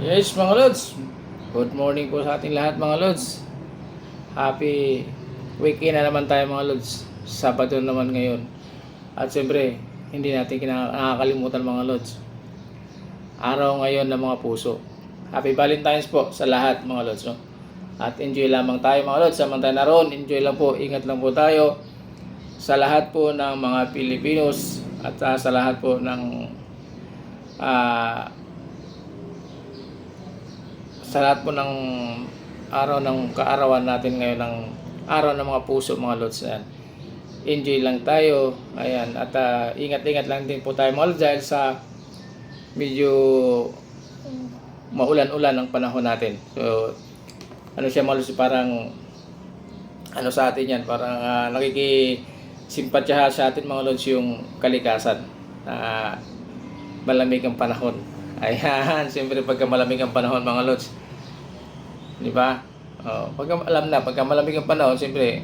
Yes, mga Lods. Good morning po sa ating lahat, mga Lods. Happy weekend na naman tayo, mga Lods. Sabado naman ngayon. At siyempre, hindi natin nakakalimutan, mga Lods. Araw ngayon ng mga puso. Happy Valentine's po sa lahat, mga Lods. No? At enjoy lamang tayo, mga Lods. Samantala na ron, enjoy lang po. Ingat lang po tayo sa lahat po ng mga Pilipinos at sa lahat po ng sa lahat po ng araw ng kaarawan natin ngayon, ng araw ng mga puso, mga Lods. Yan. Enjoy lang tayo. Ayan. At ingat-ingat lang din po tayo, mga Lods, dahil sa medyo maulan-ulan ang panahon natin. So, ano siya, mga Lods, parang ano sa atin yan, parang nakikisimpatyahan sa atin, mga Lods, yung kalikasan na malamig ang panahon. Ayan, siyempre pagka malamig ang panahon, mga Lods, di ba? Pagka malamig ang panahon, siyempre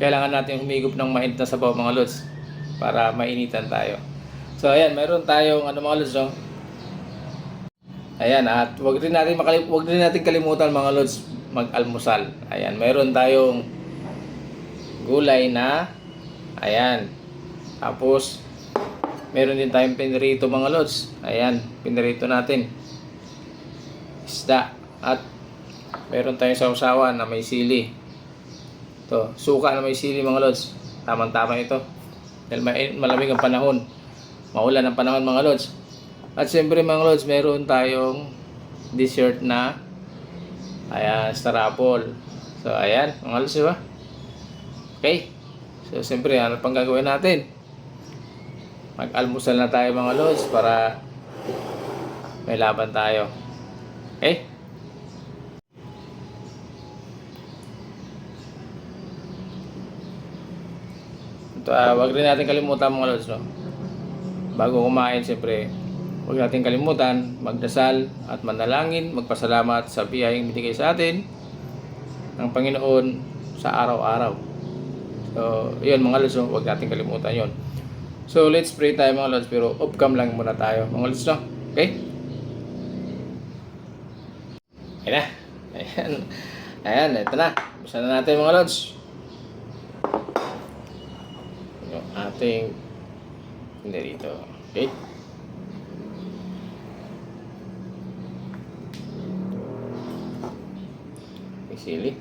kailangan natin humigop ng mainit na sabaw, mga Lods, para mainitan tayo. So ayan, meron tayong mga Lods, no? Ayan, at wag din natin kalimutan, mga Lods, mag-almusal. Ayan, meron tayong gulay na ayan. Tapos meron din tayong pinirito, mga Lods. Ayan, pinirito natin isda. At meron tayong sausawan na may sili. Ito, suka na may sili, mga Lods. Tamang-tama ito. Dahil malamig ang panahon. Maulan ang panahon, mga Lods. At siyempre, mga Lods, meron tayong dessert na ayan, star apple. So, ayan, mga Lods, diba? Okay. So, siyempre, ano pang gagawin natin? Mag-almusal na tayo, mga Lods, para may laban tayo. Okay? Ito, wag rin natin kalimutan, mga Lods, no? Bago kumain, siyempre, wag natin kalimutan magdasal at manalangin, magpasalamat sa biyayang binigay sa atin ng Panginoon sa araw-araw. So, yun, mga Lods, no? Wag natin kalimutan yun. So, let's pray tayo, mga Lods, pero off cam lang muna tayo, mga Lods, no? Okay? Ayan na. Ayan. Ayan, ito na. Buksan na natin, mga Lods. Yung ating dito. Okay? May sili.